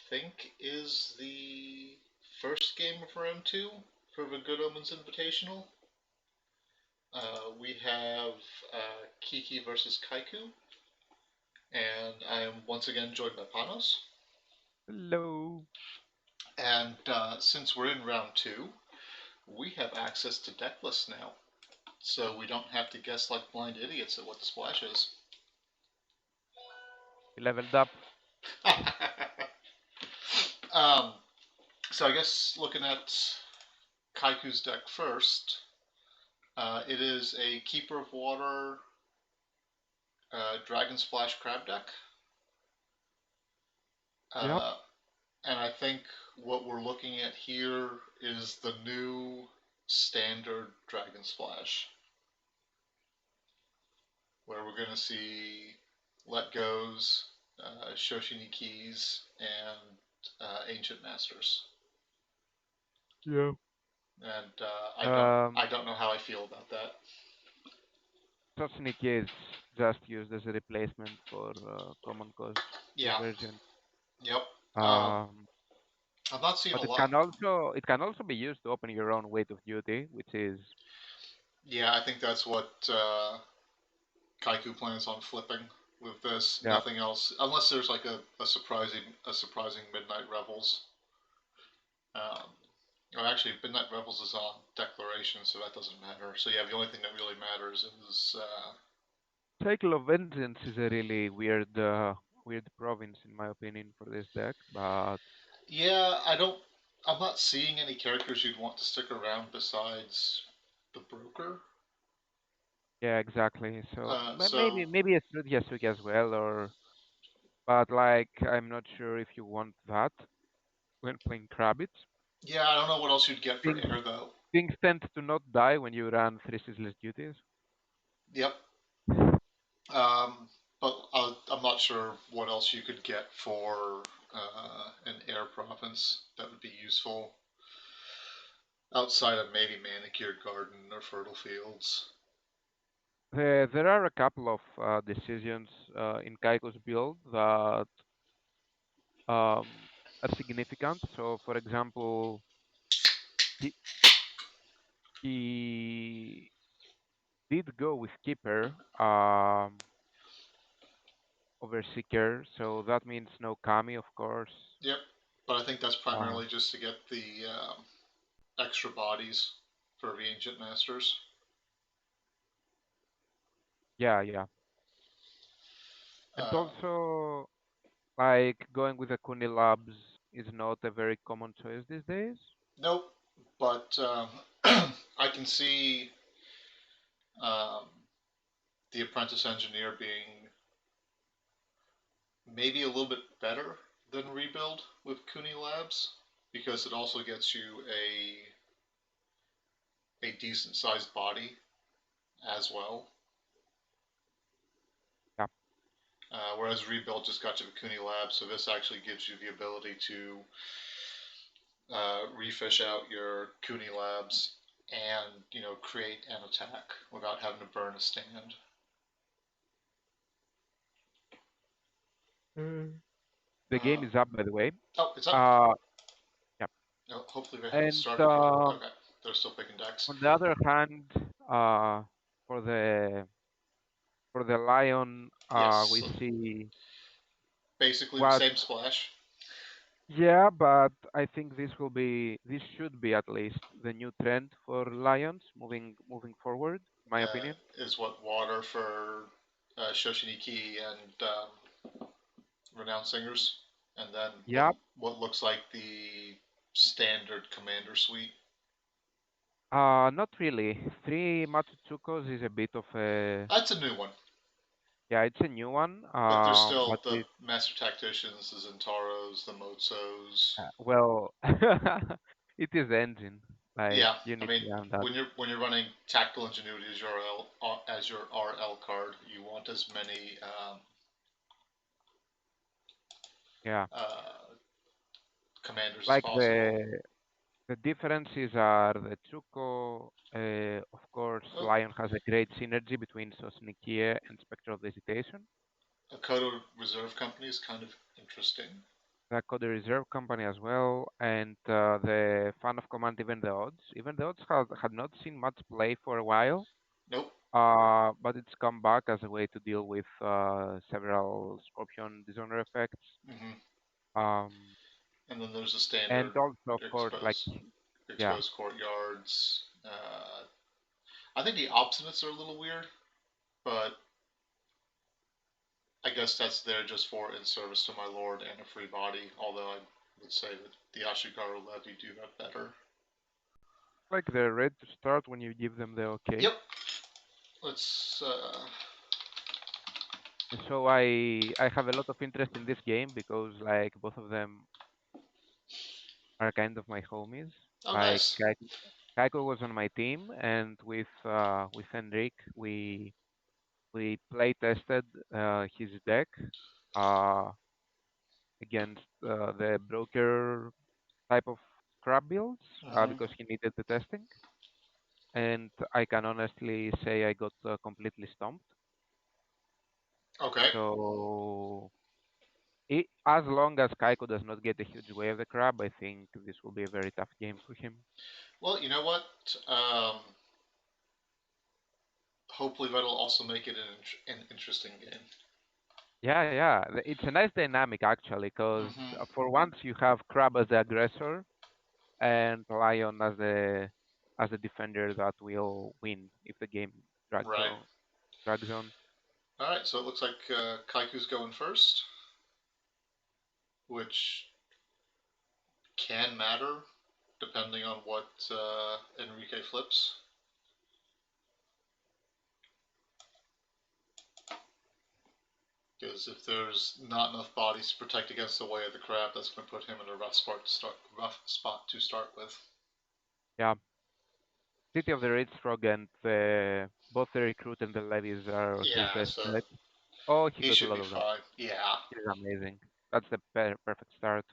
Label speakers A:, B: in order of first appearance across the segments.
A: think is the first game of round two for the Good Omens Invitational. We have Kiki versus Kaikou, and I am once again joined by Panos.
B: Hello.
A: And since we're in round two, we have access to deck lists now, so we don't have to guess like blind idiots at what the splash is.
B: You leveled up.
A: um, so I guess looking at Kaikou's deck first, it is a Keeper of Water Dragon Splash Crab deck.
B: Yep.
A: Uh, and I think what we're looking at here is the new standard Dragon Splash, where we're going to see Let Goes, Shoshini Keys, and Ancient Masters.
B: Yeah.
A: And I
B: Um,
A: don't know how I feel about that.
B: Toxinic is just used as a replacement for common cost this
A: Yeah.
B: version.
A: Yep. Um,
B: Um,
A: I'm not seeing a
B: but
A: lot.
B: it can also be used to open your own weight of duty, which is
A: Yeah, I think that's what Kaikou plans on flipping with this.
B: yeah.
A: Nothing else, unless there's like a surprising Midnight Revels. Um, oh, actually, Midnight Revels is on Declaration, so that doesn't matter. So yeah, the only thing that really matters is
B: Cycle of Vengeance is a really weird province in my opinion for this deck, but
A: yeah. I'm not seeing any characters you'd want to stick around besides the Broker.
B: yeah, exactly. So
A: So
B: maybe a Street Yasuke as well, or but like I'm not sure if you want that when playing Krabbits.
A: yeah, I don't know what else you'd get for
B: Things
A: air though.
B: things tend to not die when you run three ceaseless duties.
A: Yep. Um, but I'm not sure what else you could get for an air province that would be useful outside of maybe Manicured Garden or Fertile Fields.
B: There are a couple of decisions in Kaikou's build that are significant. So, for example, he, he did go with Keeper over Seeker, so that means no Kami, of course.
A: Yep. But I think that's
B: Uh,
A: primarily just to get the extra bodies for the Ancient Masters.
B: yeah, yeah. And
A: Um,
B: also, like, going with the Kuni Labs is not a very common choice these days.
A: nope. But I can see um, the Apprentice Engineer being maybe a little bit better than Rebuild with Kuni Labs because it also gets you a decent sized body as well.
B: Yeah.
A: Whereas Rebuild just got you the Kuni Labs, so this actually gives you the ability to refish out your Kuni Labs and create an attack without having to burn a stand.
B: The game
A: Uh,
B: is up, by the way.
A: oh, it's up.
B: Uh, yeah.
A: No, hopefully they haven't
B: And
A: started yet. Okay, they're still picking decks.
B: on the other hand, uh, for the lion, we
A: Yes,
B: see
A: basically the
B: what.
A: same splash.
B: Yeah, but I think this should be at least the new trend for lions moving forward, in my opinion.
A: Is what water for Shoshiniki and renowned singers, and then
B: Yeah,
A: what looks like the standard commander suite.
B: not really. Three Matsutsukos is a bit of a
A: That's a new one,
B: yeah, it's a new one.
A: but there's
B: But
A: still the
B: it
A: master tacticians, the Zentaros, the Mozos.
B: well, it is engine. Like
A: Yeah,
B: you
A: I
B: need
A: mean
B: to run that.
A: when you're running tactical ingenuity as your RL card, you want as many
B: Yeah,
A: uh, commanders as
B: like
A: possible.
B: the differences are the Tsuko. Of course,
A: Oh,
B: Lion has a great synergy between Sosnikie and Spectral Visitation.
A: a Kodo Reserve Company is kind of interesting.
B: the reserve company as well, and the fan of command, even the odds. Even the odds had not seen much play for a while,
A: Nope.
B: but it's come back as a way to deal with several Scorpion Dishonor effects.
A: Hmm.
B: Um,
A: And then there's the
B: and
A: standard
B: also, of course, like,
A: exposed
B: yeah,
A: exposed courtyards. I think the obstinates are a little weird, but I guess that's there just for in service to my lord and a free body. Although I would say that the Ashigaru Levy do that better.
B: like they're ready to start when you give them the okay.
A: Yep. Let's.
B: So I have a lot of interest in this game because like both of them are kind of my homies.
A: Oh,
B: Like
A: nice.
B: Kaikou was on my team, and with Enric we play tested his deck uh, against the broker type of crab builds
A: Hmm.
B: because he needed the testing, and I can honestly say I got completely stomped.
A: Okay.
B: So as long as Kaiko does not get a huge way of the crab, I think this will be a very tough game for him.
A: Well, you know what? Um, Hopefully that'll also make it an interesting game.
B: Yeah, yeah, it's a nice dynamic actually, because
A: Hmm.
B: for once you have crab as the aggressor and lion as the defender that will win if the game drags
A: Right.
B: on. Drags on.
A: All right. So it looks like Kaiku's going first, which can matter depending on what Enrique flips. Because if there's not enough bodies to protect against the way of the crab, that's going to put him in a rough spot to start with.
B: Yeah, City of the Rich Frog and both the recruit and the levies are his
A: Yeah,
B: best
A: so
B: bet. Oh, he
A: he
B: got a
A: should
B: lot
A: be
B: of them.
A: fine. Yeah.
B: He's amazing. That's the perfect start.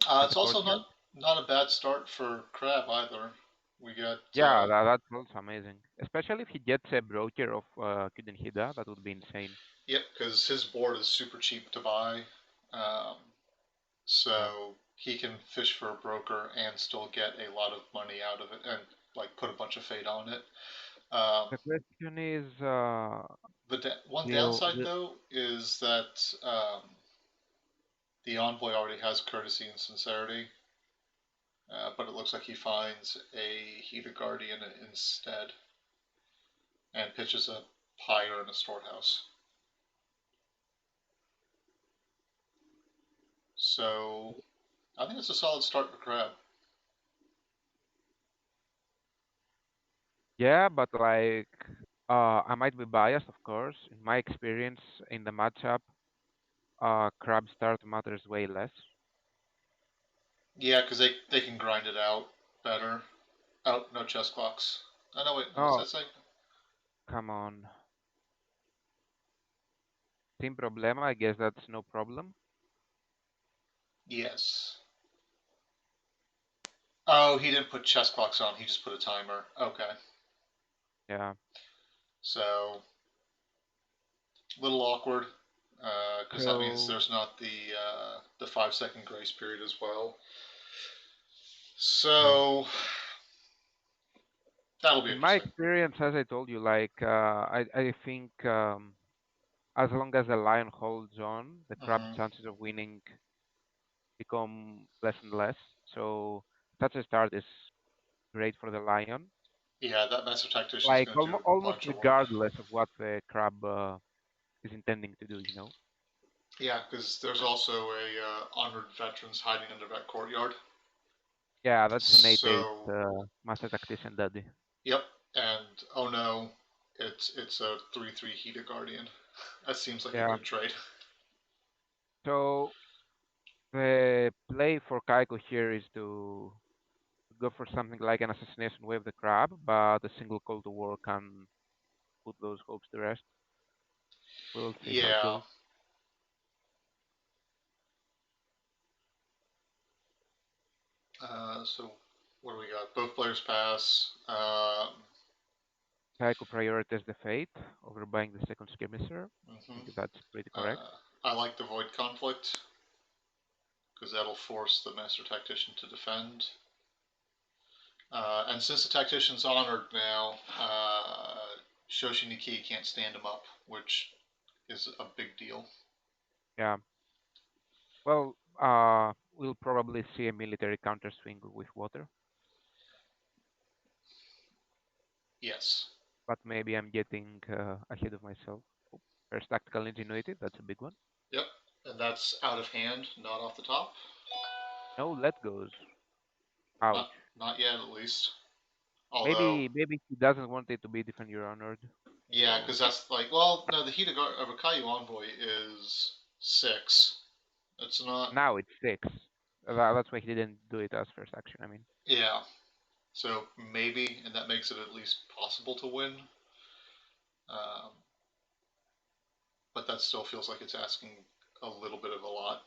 B: And
A: It's
B: the
A: also
B: courtyard?
A: not a bad start for crab either. We got
B: Yeah, that's also amazing. Especially if he gets a broker of Kudenhida, that would be insane.
A: yep, because his board is super cheap to buy. Um,
B: Yeah.
A: So he can fish for a broker and still get a lot of money out of it and like put a bunch of fade on it. Um,
B: The question is,
A: the one
B: will,
A: downside
B: will
A: though is that the envoy already has courtesy and sincerity, but it looks like he finds a heated guardian instead and pitches a pyre in a storehouse. So I think it's a solid start for Crab.
B: yeah, but like, I might be biased, of course. In my experience in the matchup, crab start matters way less.
A: Yeah, because they can grind it out better. Oh, no chess clocks. Oh no, wait, what's
B: Oh,
A: that say?
B: come on. Team problema, I guess that's no problem.
A: Yes. Oh, he didn't put chess clocks on. He just put a timer. Okay.
B: Yeah.
A: So, a little awkward, because that means
B: So,
A: there's not the 5 second grace period as well.
B: yeah.
A: So that'll be
B: In my
A: interesting.
B: experience, as I told you, like, I think as long as the lion holds on, the crab
A: Hmm.
B: chances of winning become less and less. So, such a start is great for the lion.
A: Yeah, that master tactician is
B: Like,
A: going to do a
B: almost
A: bunch of work.
B: regardless of what the crab is intending to do, you know?
A: Yeah, because there's also a honored veterans hiding under that courtyard.
B: Yeah, that's an 8/8
A: So,
B: master tactician daddy.
A: yep. And oh no, it's a 3/3 heated guardian. That seems like a
B: Yeah.
A: good trade.
B: So the play for Kaiko here is to go for something like an assassination with the crab, but a single call to war can put those hopes to rest. We'll see how it
A: Yeah.
B: goes.
A: So what do we got? Both players pass.
B: Kaiko prioritizes the fate over buying the second skirmisher. I
A: Mhm.
B: think that's pretty correct.
A: uh, I like the void conflict. because that'll force the Master Tactician to defend. And since the Tactician's honored now, Shoshi Nikki can't stand him up, which is a big deal.
B: Yeah. Well, we'll probably see a military counter swing with water,
A: Yes.
B: but maybe I'm getting ahead of myself. Oh, first tactical ingenuity, that's a big one.
A: Yep. And that's out of hand, not off the top.
B: No let goes. Ouch.
A: Not not yet, at least. Although,
B: Maybe he doesn't want it to be defend your honored.
A: yeah,
B: So
A: because that's like, well, no, the heat of a Caillou Envoy is 6. It's not.
B: now it's 6. That's why he didn't do it as first action. I mean,
A: Yeah. So maybe, and that makes it at least possible to win. Um, but that still feels like it's asking a little bit of a lot.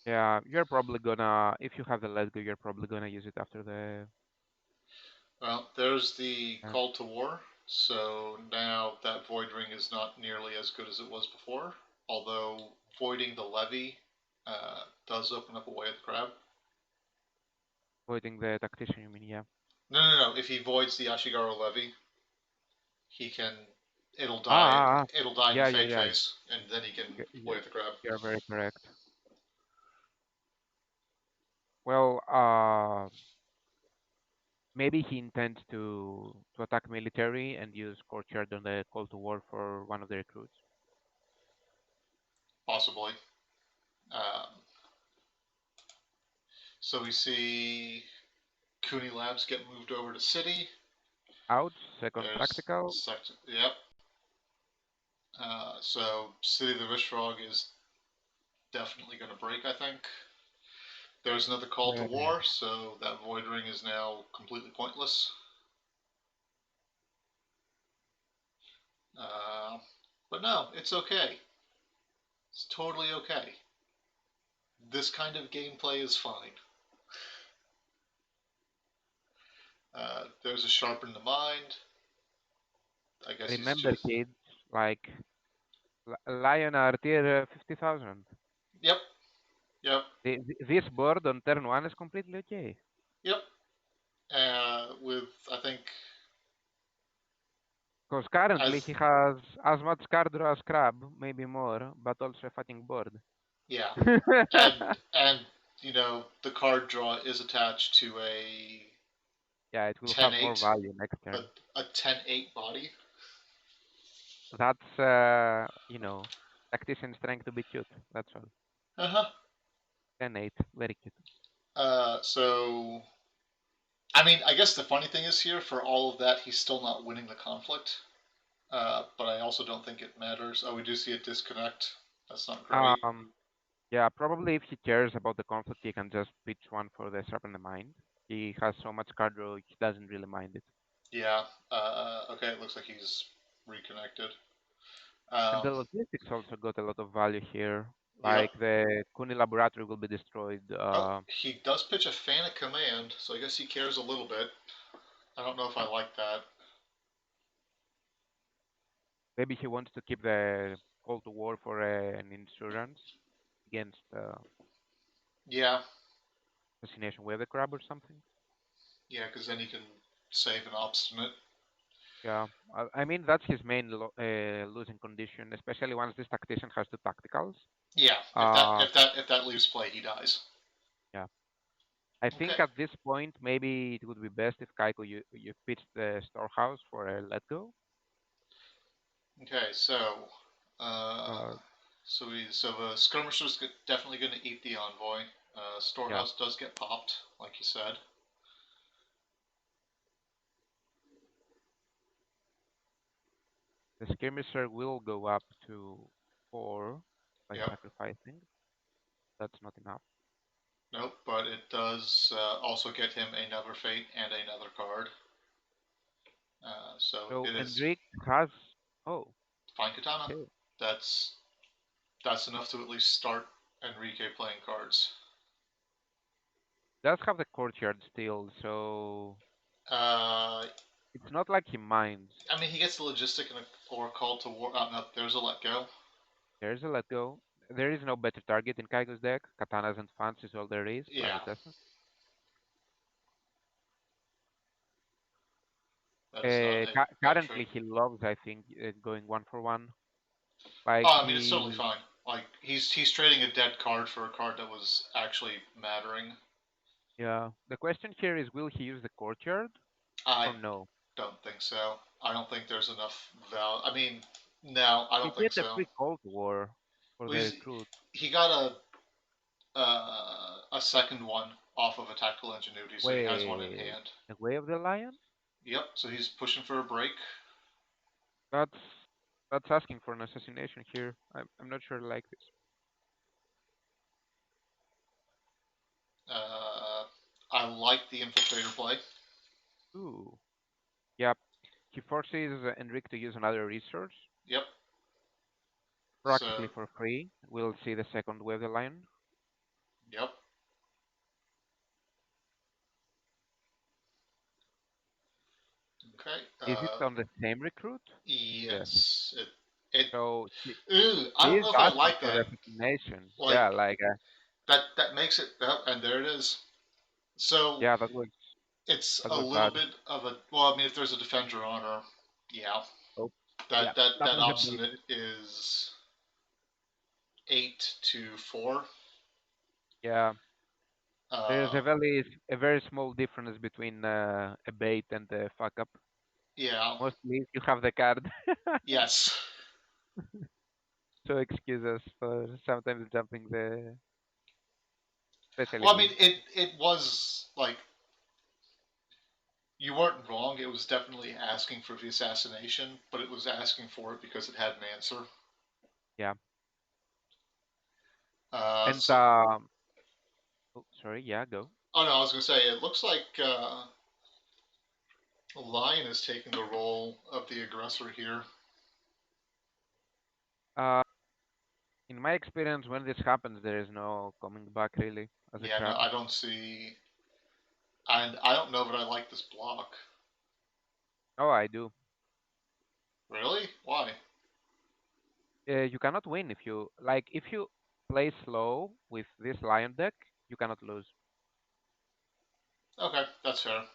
B: yeah, you're probably gonna if you have the let go, you're probably gonna use it after the.
A: Well, there's the
B: Uh,
A: call to war. So now that Void Ring is not nearly as good as it was before. Although voiding the levy does open up a way of the crab.
B: Avoiding the tactician, you mean? Yeah.
A: No, no, no. If he voids the Ashigaru levy, he can. It'll
B: Ah,
A: die.
B: ah, ah.
A: It'll die in the
B: Yeah, yeah,
A: fate
B: yeah.
A: phase, and then he can
B: Yeah,
A: way of the crab.
B: you're very correct. Well, maybe he intends to attack military and use courtyard on the call to war for one of the recruits.
A: Possibly. Um, so we see Cooney Labs get moved over to City.
B: Out, second
A: There's
B: tactical.
A: yep. So City of the Wish Frog is definitely going to break, I think. There's another call to
B: Uh,
A: war, so that Void Ring is now completely pointless. Uh, but no, it's okay. It's totally okay. This kind of gameplay is fine. There's a sharpen the mind. I guess he's
B: Remember,
A: just.
B: kids, like Lion are tier 50,000.
A: Yep, yep,
B: This board on turn 1 is completely okay.
A: yep. With, I think,
B: Because currently
A: as.
B: he has as much card draw as Crab, maybe more, but also a fucking board.
A: Yeah. And the card draw is attached to a
B: Yeah, it will
A: ten
B: have more
A: eight,
B: value next
A: a,
B: turn.
A: a 10-8 body.
B: That's, tactician strength to be cute. That's all.
A: Uh-huh.
B: 10-8, very cute.
A: So, I mean, I guess the funny thing is here, for all of that, he's still not winning the conflict. But I also don't think it matters. Oh, we do see a disconnect. That's not great.
B: Um, yeah, probably if he cares about the conflict, he can just pitch one for the Sharpen the Mind. He has so much card draw, he doesn't really mind it.
A: Yeah. Okay, it looks like he's reconnected.
B: And
A: Um,
B: the logistics also got a lot of value here.
A: yep.
B: Like the Kuni laboratory will be destroyed.
A: Oh, he does pitch a fan of command, so I guess he cares a little bit. I don't know if I like that.
B: Maybe he wants to keep the call to war for an insurance against
A: Yeah,
B: assassination with the crab or something.
A: yeah, because then he can save an obstinate.
B: Yeah, I mean that's his main losing condition, especially once this tactician has two tacticals.
A: Yeah, if that
B: Uh,
A: if that if that leaves play, he dies.
B: yeah. I think
A: Okay.
B: at this point maybe it would be best if Kaikou you pitch the storehouse for a let go.
A: Okay. Uh,
B: Uh,
A: so the skirmisher's definitely going to eat the envoy.
B: yeah,
A: Storehouse does get popped, like you said.
B: the skirmisher will go up to 4 by
A: Yep.
B: sacrificing. That's not enough.
A: Nope. But it does also get him another fate and another card. So
B: So
A: it is
B: Enrique has. Oh,
A: fine katana.
B: okay.
A: That's that's enough to at least start Enrique playing cards.
B: Does have the courtyard still, so
A: Uh,
B: it's not like he minds.
A: I mean, he gets the logistic or call to war. No, there's a let go.
B: There's a let go. there is no better target in Kaikou's deck. Katanas and fans is all there is.
A: Yeah,
B: Planet Essence.
A: that is not a bad trade.
B: Currently, he loves, I think, going 1 for 1. Like
A: Oh, I mean, it's totally
B: he,
A: fine. Like he's trading a dead card for a card that was actually mattering.
B: yeah. The question here is, will he use the courtyard
A: I
B: or no?
A: don't think so. I don't think there's enough value. I mean, no, I
B: He
A: don't think
B: get the
A: so.
B: free Cold War for
A: Well,
B: the recruit.
A: he got a second one off of a tactical ingenuity, so he has one in
B: Wait,
A: hand.
B: the Way of the Lion?
A: Yep. So he's pushing for a break.
B: That's that's asking for an assassination here. I'm not sure I like this.
A: I like the infiltrator play.
B: Ooh, yep. He forces Enric to use another resource,
A: Yep. So
B: practically for free. We'll see the second Way of the Lion.
A: yep. Okay.
B: Is it on the same recruit? Yes.
A: Yes. It.
B: So
A: Ooh, I
B: he
A: don't
B: is
A: know if I
B: asking
A: like
B: for the
A: that.
B: assassination.
A: Like
B: Yeah, like
A: that makes it. Oh, and there it is. So
B: yeah,
A: it's
B: that
A: a
B: was
A: little
B: bad.
A: bit of a. Well, I mean, if there's a defender on her, yeah,
B: Oh, yeah,
A: that
B: that was a bit.
A: obstinate is 8 to 4.
B: Yeah, there's
A: Uh,
B: a very small difference between a bait and a fuck up.
A: yeah.
B: Mostly, if you have the card,
A: Yes.
B: so excuse us for sometimes jumping the, especially
A: Well, I mean,
B: me.
A: it was like you weren't wrong. It was definitely asking for the assassination, but it was asking for it because it had an answer.
B: Yeah, and
A: So,
B: oh, sorry, yeah, go.
A: oh no, I was gonna say it looks like Lion is taking the role of the aggressor here.
B: Uh, in my experience, when this happens, there is no coming back really as a
A: Yeah, no,
B: crab.
A: I don't see, and I don't know that I like this block.
B: Oh, I do.
A: Really? Why?
B: You cannot win if you if you play slow with this lion deck, you cannot lose.
A: Okay, that's fair.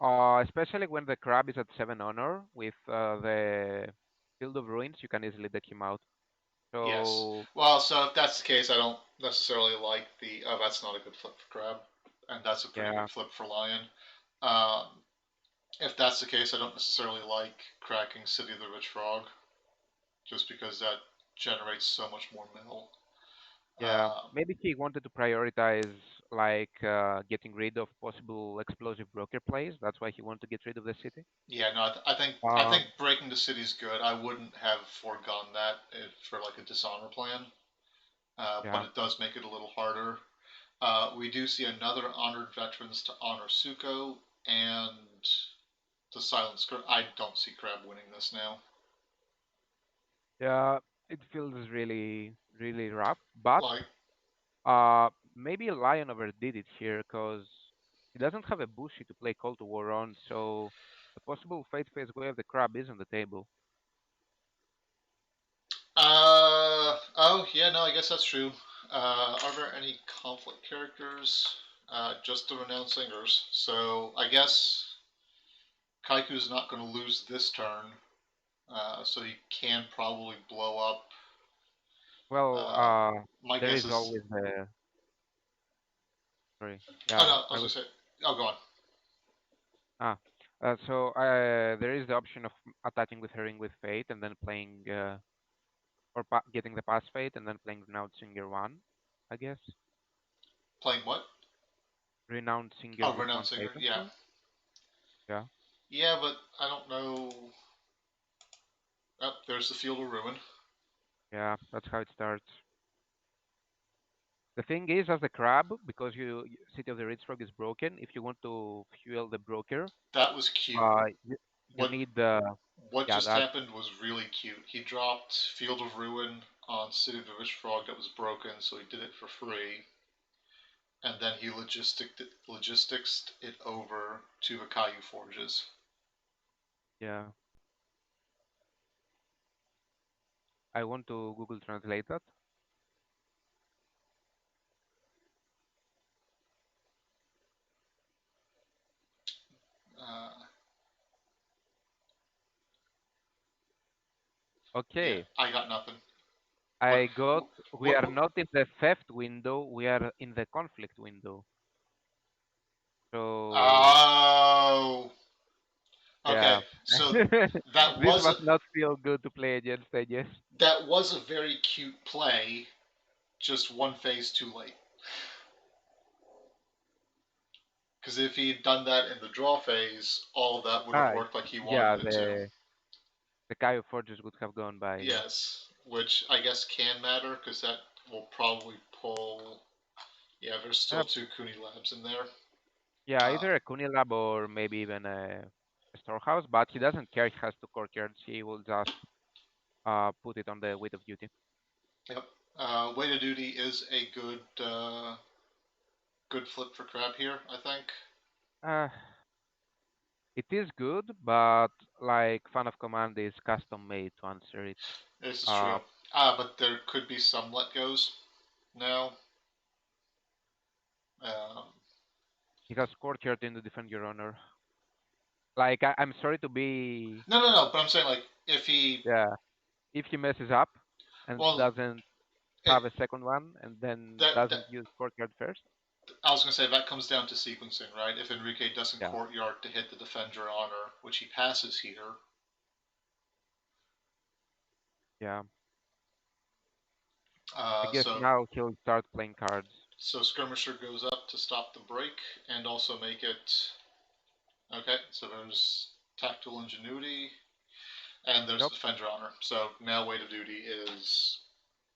B: Especially when the crab is at 7 honor with the Field of Ruins, you can easily deck him out.
A: Yes.
B: So
A: Well, so if that's the case, I don't necessarily like the. Oh, that's not a good flip for Crab, and that's a pretty
B: yeah,
A: good flip for Lion. Um, if that's the case, I don't necessarily like cracking City of the Rich Frog, just because that generates so much more mill.
B: yeah.
A: Um,
B: Maybe he wanted to prioritize getting rid of possible explosive broker plays. That's why he wanted to get rid of the city.
A: yeah, no, I think
B: Um,
A: breaking the city's good. I wouldn't have foregone that for like a dishonor plan, but
B: yeah,
A: it does make it a little harder. We do see another honored veterans to honor Suko and the silent script. I don't see Crab winning this now.
B: yeah. It feels really, really rough, but
A: Like,
B: maybe Lion overdid it here because he doesn't have a Bushi to play Call to War on, so the possible Fate Phase Way of the Crab is on the table.
A: oh yeah, no, I guess that's true. Are there any conflict characters? Just the renowned singers. So I guess Kaiku's not going to lose this turn, so he can probably blow up.
B: Well,
A: Uh, my
B: there
A: guess
B: is
A: is.
B: always sorry,
A: Oh
B: yeah,
A: no, I was
B: I
A: gonna
B: was
A: say. Oh, go on.
B: ah, there is the option of attacking with Herring with Fate and then playing getting the Pass Fate and then playing Renowned Singer one, I guess.
A: Playing what?
B: Renowned Singer
A: Oh,
B: with
A: renowned
B: one
A: singer.
B: Fate
A: Yeah,
B: control. Yeah,
A: yeah, but I don't know. Oh, there's the Field of Ruin.
B: yeah, that's how it starts. The thing is, as the crab, because City of the Red Frog is broken, if you want to fuel the broker,
A: That was cute.
B: you
A: What
B: need the
A: what
B: yeah
A: just
B: that
A: happened was really cute. He dropped Field of Ruin on City of the Rich Frog that was broken, so he did it for free, and then he logistics it over to the Caillou Forges.
B: yeah. I want to Google Translate that.
A: Yeah,
B: Okay.
A: I got nothing. What?
B: I got. We
A: What?
B: are not in the theft window. We are in the conflict window. So
A: Oh. Okay.
B: yeah,
A: So that
B: this
A: was a
B: must not feel good to play against, I guess.
A: that was a very cute play. Just one phase too late. Because if he'd done that in the draw phase, all of that would have
B: Ah,
A: worked like he
B: yeah,
A: wanted it to.
B: the Kaio Forges would have gone by. Yeah,
A: Yes, which I guess can matter because that will probably pull. Yeah, there's still
B: uh,
A: two Cooney Labs in there.
B: yeah,
A: Uh,
B: either a Kunilab or maybe even a storehouse. But he doesn't care. He has two courtyards. He will just put it on the weight of duty.
A: yep. Weight of Duty is a good flip for Crab here, I think.
B: Uh, it is good, but like Fan of Command is custom made to answer it.
A: This is
B: Uh,
A: true. But there could be some let goes now. Um,
B: he has courtyard in to defend your honor. Like I'm sorry to be,
A: no. But I'm saying like if he,
B: yeah, if he messes up and
A: well,
B: doesn't
A: it,
B: have a second one and then
A: that
B: doesn't use courtyard first,
A: I was gonna say that comes down to sequencing, right? If Enrique doesn't
B: yeah,
A: courtyard to hit the Defend Your Honor, which he passes here,
B: yeah. I
A: uh,
B: guess
A: so
B: now he'll start playing cards.
A: so Skirmisher goes up to stop the break and also make it okay. So there's Tactical Ingenuity and there's
B: Yep.
A: the Defend Your Honor. So now Weight of Duty is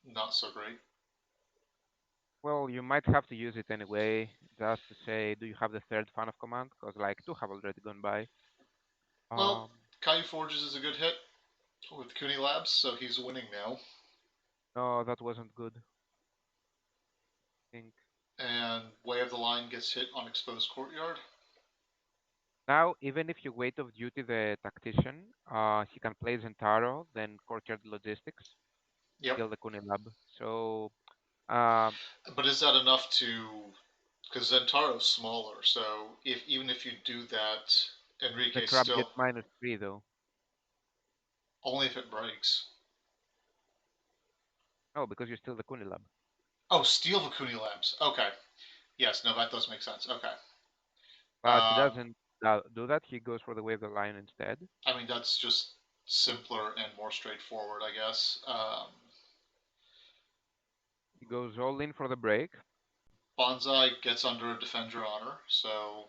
A: not so great.
B: Well, you might have to use it anyway, just to say, do you have the third fan of command? Because like two have already gone by.
A: Well,
B: Um,
A: Caillou Forges is a good hit with Cooney Labs, so he's winning now.
B: no, that wasn't good. I think
A: And Way of the Line gets hit on Exposed Courtyard.
B: now even if you wait of duty the tactician, he can play Zentaro, then courtyard logistics,
A: Yep.
B: kill the Kunilab. So um,
A: But is that enough to? Because Zentaro's smaller, so if even if you do that,
B: the
A: Enrique
B: crab
A: still
B: gets -3 though.
A: only if it breaks.
B: No, because you're still the Kunilab.
A: Oh, steal the Cooney Labs. Okay. Yes. No, that does make sense. Okay.
B: But he
A: Um,
B: doesn't do that. He goes for the wave the lion instead.
A: I mean that's just simpler and more straightforward, I guess.
B: He goes all in for the break.
A: Bonsai gets under a Defend Your Honor, so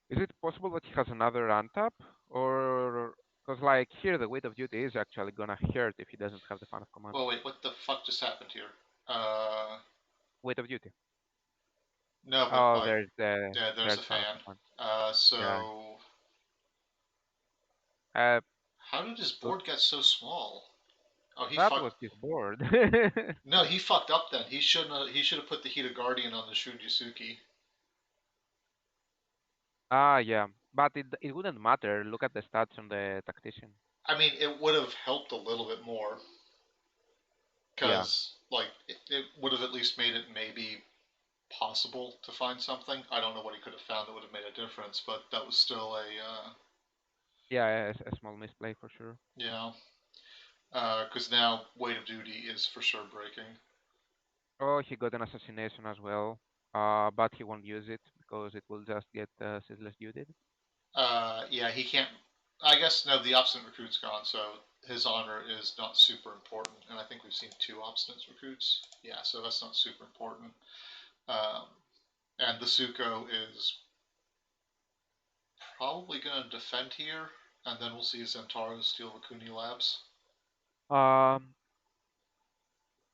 B: Is it possible that he has another untap? Or because like here the weight of duty is actually gonna hurt if he doesn't have the fan of command.
A: well, wait, what the fuck just happened here?
B: Weight of duty.
A: No, but
B: Oh,
A: like,
B: there's the
A: yeah, there's
B: third
A: a
B: fan of
A: fan.
B: command. Yeah.
A: So
B: Uh,
A: how did his
B: look,
A: board get so small? Oh, he
B: that
A: fucked.
B: was his board.
A: No, he fucked up then. He shouldn't. He should have put the Heat of Guardian on the Shujisuki.
B: Ah, yeah. But it wouldn't matter. Look at the stats on the tactician.
A: I mean, it would have helped a little bit more
B: Yeah.
A: because, like, it would have at least made it maybe possible to find something. I don't know what he could have found that would have made a difference, but that was still
B: Yeah, a small misplay for sure.
A: you know, because now Weight of Duty is for sure breaking.
B: Oh, he got an assassination as well. But he won't use it because it will just get ceaseless duty.
A: Yeah, he can't. I guess no, the obstinate recruit's gone, so his honor is not super important. And I think we've seen two obstinate recruits. Yeah, so that's not super important. Um, and the Suko is probably going to defend here, and then we'll see Zentaro steal the Kuni Labs.
B: Um,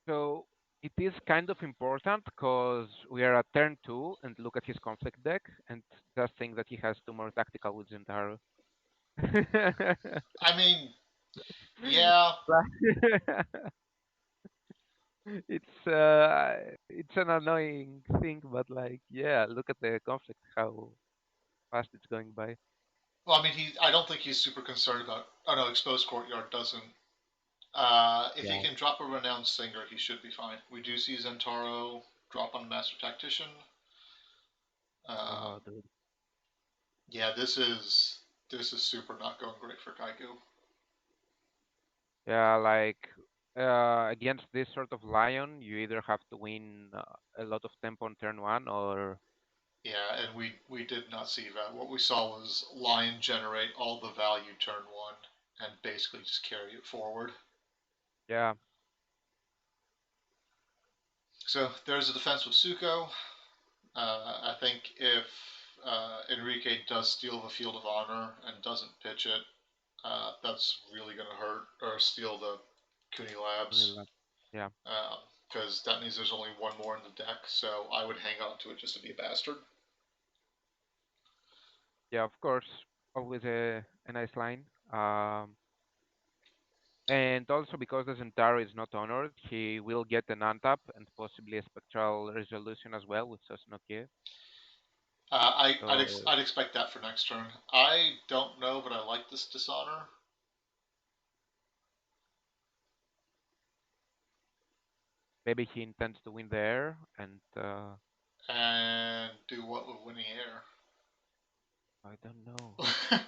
B: so it is kind of important because we are at turn 2 and look at his conflict deck and just think that he has two more tactical with Zentaro.
A: I mean, yeah,
B: It's an annoying thing, but like yeah, look at the conflict, how fast it's going by.
A: well, I mean, I don't think he's super concerned about. Oh no, exposed courtyard doesn't. If he
B: Yeah.
A: can drop a renowned singer, he should be fine. We do see Zentaro drop on Master Tactician. Um,
B: Oh, dude.
A: yeah, this is super not going great for Kaikou.
B: Yeah, like against this sort of lion, you either have to win a lot of tempo on turn one, or
A: Yeah, and we did not see that. What we saw was Lion generate all the value turn one and basically just carry it forward.
B: yeah,
A: So there's a defense with Suko. I think if Enrique does steal the Field of Honor and doesn't pitch it, that's really going to hurt, or steal the Cooney Labs,
B: yeah,
A: because that means there's only one more in the deck. So I would hang on to it just to be a bastard.
B: yeah. Of course, always a nice line. And also because the Zentaro is not honored, he will get an untap and possibly a spectral resolution as well with Sosnokie. So
A: I'd expect that for next turn. I don't know, but I like this Dishonor.
B: maybe he intends to win there, and
A: And do what with winning
B: I don't know.
A: air?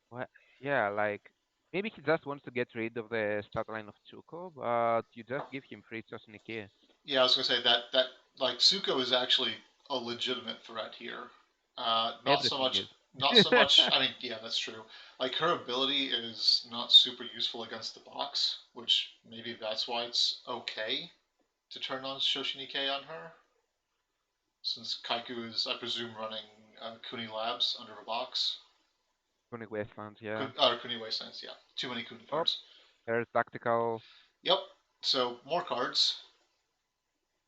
B: What? Yeah, like maybe he just wants to get rid of the stat line of Tsuko, but you just give him free Sosnokie.
A: Yeah, I was gonna say that like Suko is actually a legitimate threat here. Not so
B: Everything
A: much.
B: is.
A: Not so much. I mean, yeah, that's true. Like her ability is not super useful against the box, which maybe that's why it's okay to turn on Shoshinike on her, since Kaikou is, I presume, running Kuni Labs under the box.
B: Punic Wastelands, yeah.
A: Kuni Wastelands, yeah. Too many Kuni
B: Oh,
A: cards.
B: there's tactical.
A: Yep. So more cards.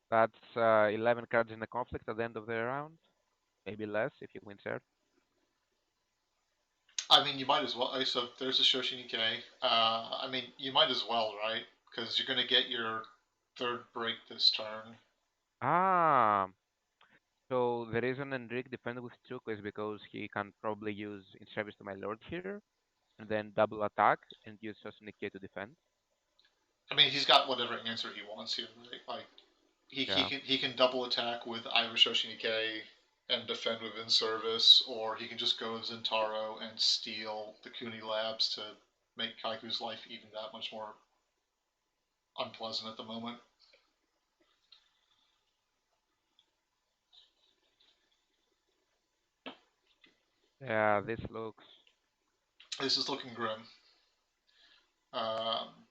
B: That's 11 cards in the conflict at the end of the round. Maybe less if he wins there.
A: I mean, you might as well. So there's a Shoshinike. I mean, you might as well, right? Because you're gonna get your third break this turn.
B: Ah, so the reason Enrique defended with Tsuko is because he can probably use In Service to My Lord here, and then double attack and use Sosnike to defend.
A: I mean, he's got whatever answer he wants here, right? Like
B: Yeah.
A: he can double attack with either Shoshinike and defend with in service, or he can just go Zentaro and steal the Kuni Labs to make Kaiku's life even that much more unpleasant at the moment.
B: Yeah, this looks
A: This is looking grim. Um,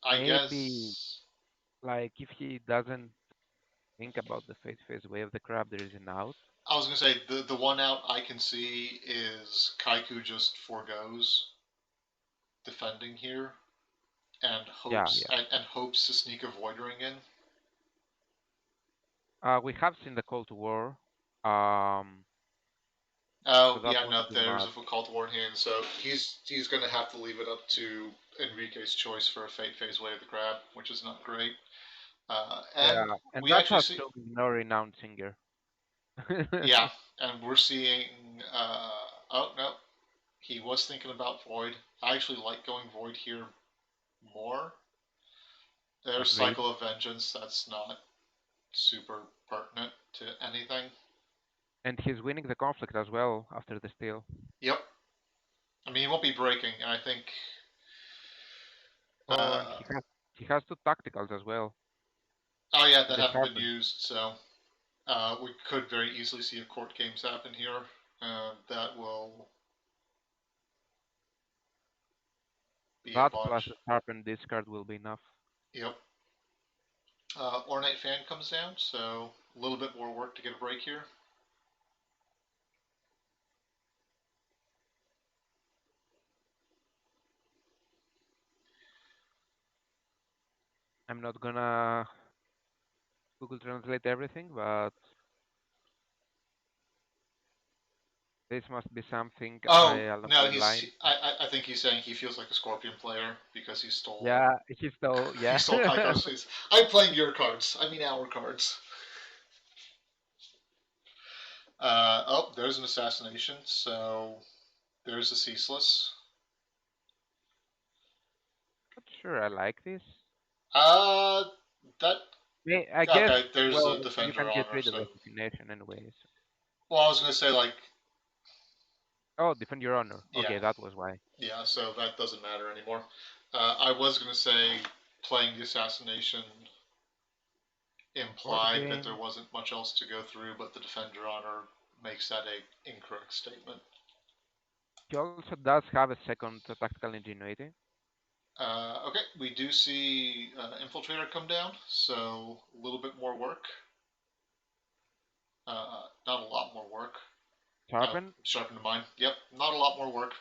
A: I
B: maybe
A: guess.
B: like if he doesn't think about the face phase way of the crab, there is an out.
A: I was gonna say the one out I can see is Kaiku just foregoes defending here
B: Yeah, yeah.
A: and hopes to sneak a Void Ring in.
B: We have seen the Call to War. Um, so
A: Oh
B: that
A: yeah,
B: won't
A: no,
B: do
A: there's
B: much.
A: a Call to War in hand, so he's gonna have to leave it up to Enrique's choice for a Fate Phase Way of the Crab, which is not great. And
B: Yeah, and
A: we
B: that's
A: actually
B: a
A: see,
B: so no renowned singer.
A: yeah, and we're seeing. Oh no, he was thinking about Void. I actually like going Void here more. There's
B: Agreed.
A: Cycle of Vengeance. That's not super pertinent to anything.
B: And he's winning the conflict as well after the steal.
A: Yep. I mean, he won't be breaking, and I think.
B: Oh, and
A: Uh,
B: he has two tacticals as well.
A: oh yeah,
B: And
A: that
B: the
A: haven't been
B: sharpen.
A: used, so we could very easily see a court games happen here. That will be a
B: That plus
A: bunch.
B: the sharpen discard will be enough.
A: Yep. Ornate Fan comes down, so a little bit more work to get a break here.
B: I'm not gonna Google Translate everything, but this must be something
A: Oh
B: along
A: no,
B: the line.
A: I think he's saying he feels like a Scorpion player because he stole
B: Yeah, he stole.
A: he
B: Yeah.
A: stole Kaiko's face. I'm playing your cards. I mean our cards. Oh, there's an assassination. So there's a ceaseless.
B: Not sure I like this.
A: Uh, that
B: I guess,
A: okay. There's
B: well,
A: a
B: you
A: defender
B: can
A: on
B: get
A: her.
B: rid of
A: So
B: assassination anyways.
A: well, I was gonna say like
B: Oh, defend your honor.
A: Yeah,
B: Okay, that was why.
A: yeah. So that doesn't matter anymore. I was gonna say playing the assassination
B: Board
A: implied that there
B: game.
A: wasn't much else to go through, but the defender honor makes that a incorrect statement.
B: He also does have a second tactical ingenuity.
A: Okay, we do see infiltrator come down, so a little bit more work. Not a lot more work.
B: Sharpen.
A: Sharpen the mind. Yep, not a lot more work.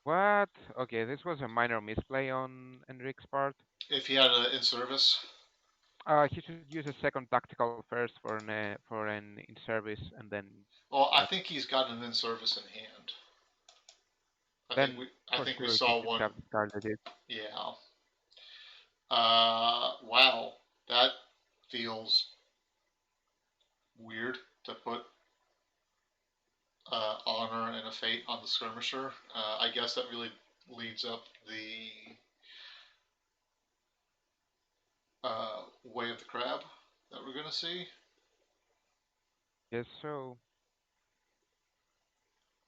B: What? Okay, this was a minor misplay on Enric's part.
A: If he had an in service,
B: He should use a second tactical first for an in service, and then
A: well, I
B: that.
A: think he's got an in service in hand.
B: Then
A: I
B: for
A: think we
B: sure he
A: saw
B: should
A: one.
B: have discarded it.
A: Yeah. Wow, that feels weird to put honor and a fate on the skirmisher. I guess that really leads up the way of the crab that we're gonna see.
B: Yes, so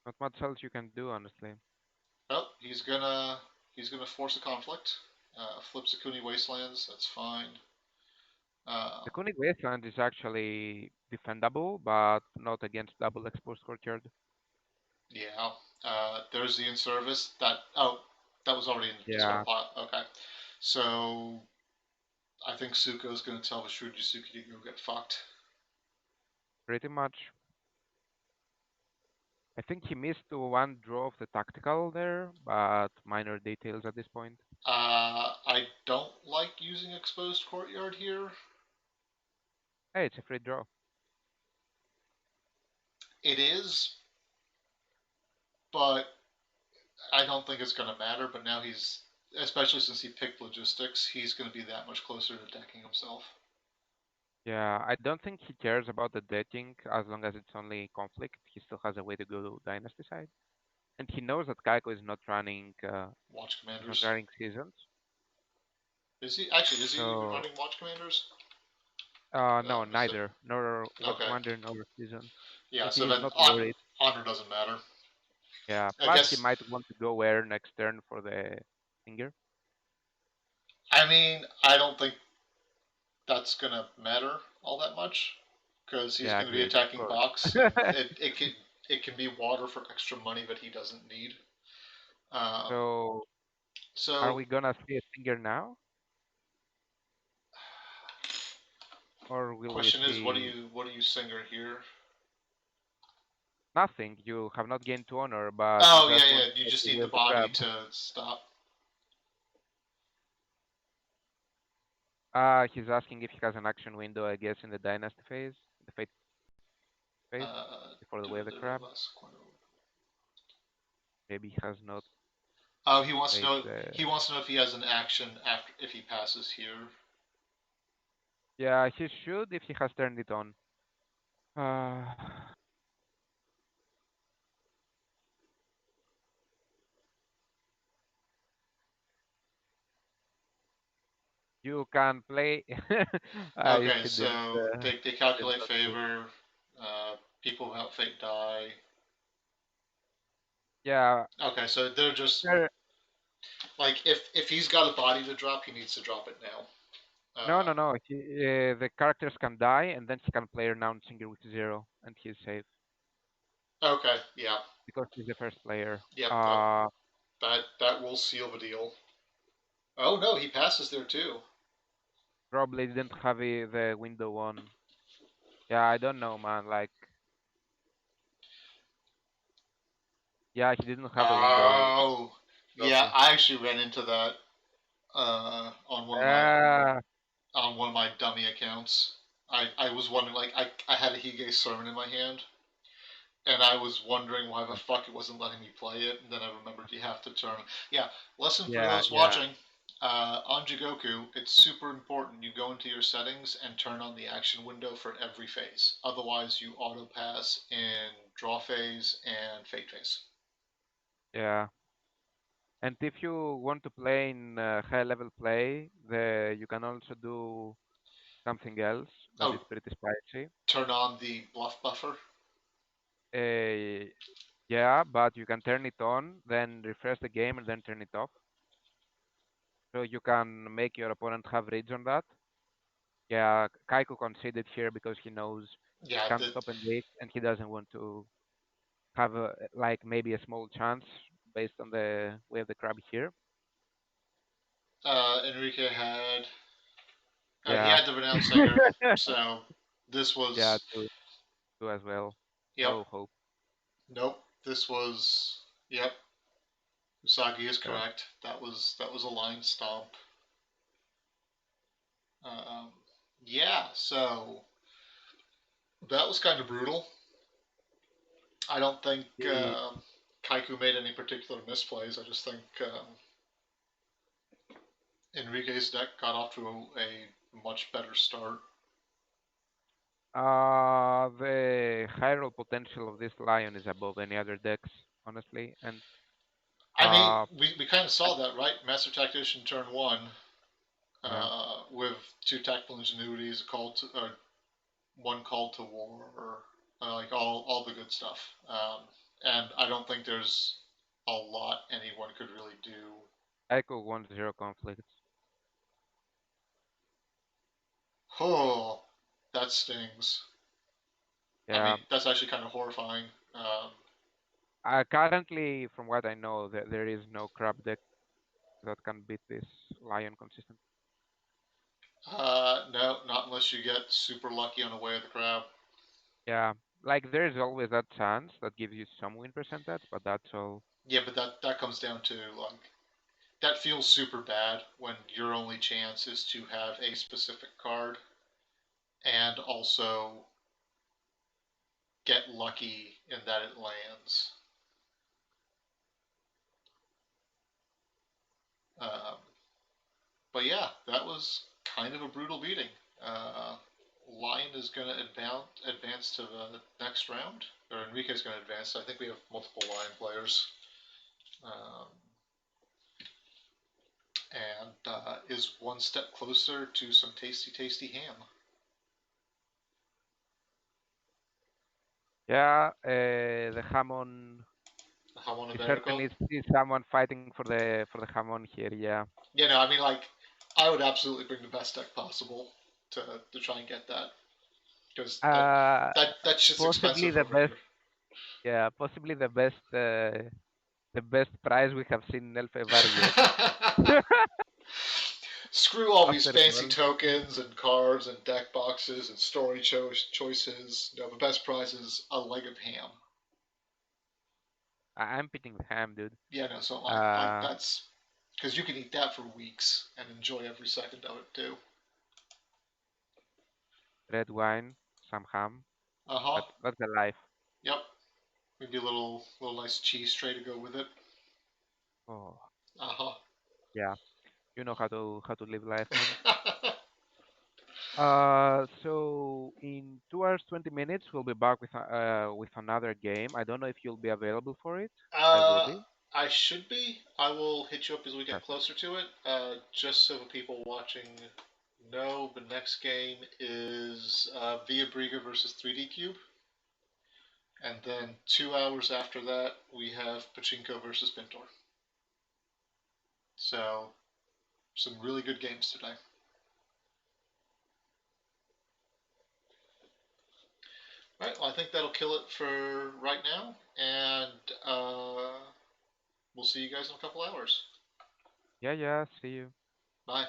B: not much else you can do, honestly.
A: Oh, he's gonna force a conflict. Flips the Kuni Wastelands. That's fine.
B: The Kunig Wasteland is actually defendable, but not against double exposed courtyard.
A: Yeah. There's the in service. That was already in the discard
B: Yeah,
A: pile. Okay. So I think Suko's gonna tell Vishuji to go get fucked.
B: pretty much. I think he missed one draw of the tactical there, but minor details at this point.
A: I don't like using exposed courtyard here.
B: Hey, it's a free draw.
A: It is, but I don't think it's going to matter. But now especially since he picked logistics, he's going to be that much closer to decking himself.
B: Yeah, I don't think he cares about the dating as long as it's only conflict. He still has a way to go dynasty side, and he knows that Kaikou
A: Watch
B: is not
A: commanders.
B: running seasons.
A: Is he actually? Is he even
B: So
A: running watch commanders?
B: no,
A: Missed it.
B: neither nor Watch
A: Okay.
B: Commander nor seasons.
A: Yeah.
B: So
A: So
B: he is
A: then
B: not worried.
A: honor doesn't matter.
B: Yeah.
A: I
B: Plus, he
A: guess.
B: might want to go air next turn for the finger.
A: I mean, I don't think that's going to matter all that much because he's
B: Yeah,
A: going to be
B: agreed. Of
A: attacking
B: course.
A: box, and it can be water for extra money that he doesn't need. Um,
B: So, are
A: so
B: we gonna see a finger now, or will we
A: question is,
B: see
A: what do you singer here?
B: nothing? You have not gained to honor, but you
A: Oh yeah,
B: just want
A: yeah.
B: to
A: You
B: get
A: just
B: the
A: need
B: way
A: the
B: of the
A: body
B: crab.
A: to stop.
B: He's asking if he has an action window, I guess, in the dynasty phase, the fate phase, before the way of the crab. Maybe he has not
A: Oh, he wants to
B: played
A: know.
B: the.
A: He wants to know if he has an action after if he passes here.
B: Yeah, he should if he has turned it on. Uh, you can play if
A: Okay,
B: he
A: so they
B: didn't
A: calculate
B: touch it.
A: favor. People without fate die.
B: Yeah,
A: Okay, so they're just
B: there.
A: like if he's got a body to drop, he needs to drop it now.
B: No, no, no. The characters can die, and then he can play renowned singer with 0, and he's safe
A: Okay, yeah,
B: because he's the first player.
A: yep. That will seal the deal. Oh no, he passes there too.
B: Probably didn't have the window on. Yeah, I don't know, man. Like, yeah, he didn't have the window
A: Oh, yeah.
B: trophy.
A: I actually ran into that on
B: Uh,
A: one of my dummy accounts. I was wondering like I had a Hige sermon in my hand, and I was wondering why the fuck it wasn't letting me play it. And then I remembered you have to turn. Yeah, lesson for
B: yeah,
A: those
B: yeah,
A: watching. On Jigoku, it's super important you go into your settings and turn on the action window for every phase. Otherwise, you auto pass in draw phase and fate phase.
B: yeah. And if you want to play in high level play, you can also do something else that is
A: Oh,
B: pretty spicy.
A: turn on the bluff buffer.
B: Uh, Yeah, but you can turn it on, then refresh the game, and then turn it off. So you can make your opponent have reads on that. Yeah, Kaikou conceded here because he knows he
A: Yeah,
B: can't stop and weak, and he doesn't want to have like maybe a small chance based on the way of the crab here.
A: Enrique he
B: Yeah,
A: had the renowned singer, so this
B: yeah,
A: was,
B: two as well.
A: yep,
B: No hope.
A: nope, this was, yep, Usagi is
B: So
A: correct. That was a line stomp. Um, yeah, so that was kind of brutal. I don't think
B: the
A: Kaiku made any particular misplays. I just think Enrique's deck got off to a much better start.
B: the high roll potential of this lion is above any other decks, honestly. And
A: I mean,
B: uh,
A: we kind of saw that, right? Master Tactician turn one,
B: yeah,
A: with two tactical ingenuities, one call to war, or like all the good stuff. And I don't think there's a lot anyone could really do.
B: Echo 1-0 conflicts.
A: Oh, that stings. I mean,
B: Yeah,
A: that's actually kind of horrifying. Um,
B: currently, from what I know, there is no crab deck that can beat this lion consistently.
A: no, not unless you get super lucky on the way of the crab.
B: Yeah, like there is always that chance that gives you some win percentage, but that's all.
A: Yeah, but that comes down to, like, that feels super bad when your only chance is to have a specific card and also get lucky in that it lands. Um, but yeah, that was kind of a brutal beating. Uh, Lion is going to advance to the next round, or Enrique's going to advance. I think we have multiple Lion players, um, and is one step closer to some tasty, tasty ham.
B: Yeah, the Hamon.
A: The jamon
B: He
A: iberico.
B: certainly sees someone fighting for the Hamon here. Yeah.
A: Yeah, no, I mean, like, I would absolutely bring the best deck possible to try and get that, because
B: Uh,
A: that shit's
B: possibly
A: expensive
B: the
A: over
B: best.
A: here.
B: Yeah, possibly the best prize we have seen in LFVAR yet.
A: Screw all these
B: After
A: fancy
B: World Series.
A: tokens and cards and deck boxes and story choices. No, the best prize is a leg of ham.
B: I'm picking the ham, dude.
A: Yeah, no, so like
B: Uh,
A: that's because you can eat that for weeks and enjoy every second of it too.
B: red wine, some ham.
A: Uh huh.
B: That's the life.
A: Yep. Maybe a little nice cheese tray to go with it.
B: Oh,
A: Uh huh.
B: yeah. You know how to live life, man. So in 2 hours 20 minutes, we'll be back with another game. I don't know if you'll be available for it. I will
A: uh,
B: be.
A: I should be. I will hit you up as we get
B: Perfect.
A: closer to it. Just so the people watching know, the next game is Via Briga versus 3D Cube. And then 2 hours after that, we have Pachinko versus Pintor. So, some really good games today. All right, well, I think that'll kill it for right now. And we'll see you guys in a couple hours.
B: Yeah, yeah. See you.
A: Bye.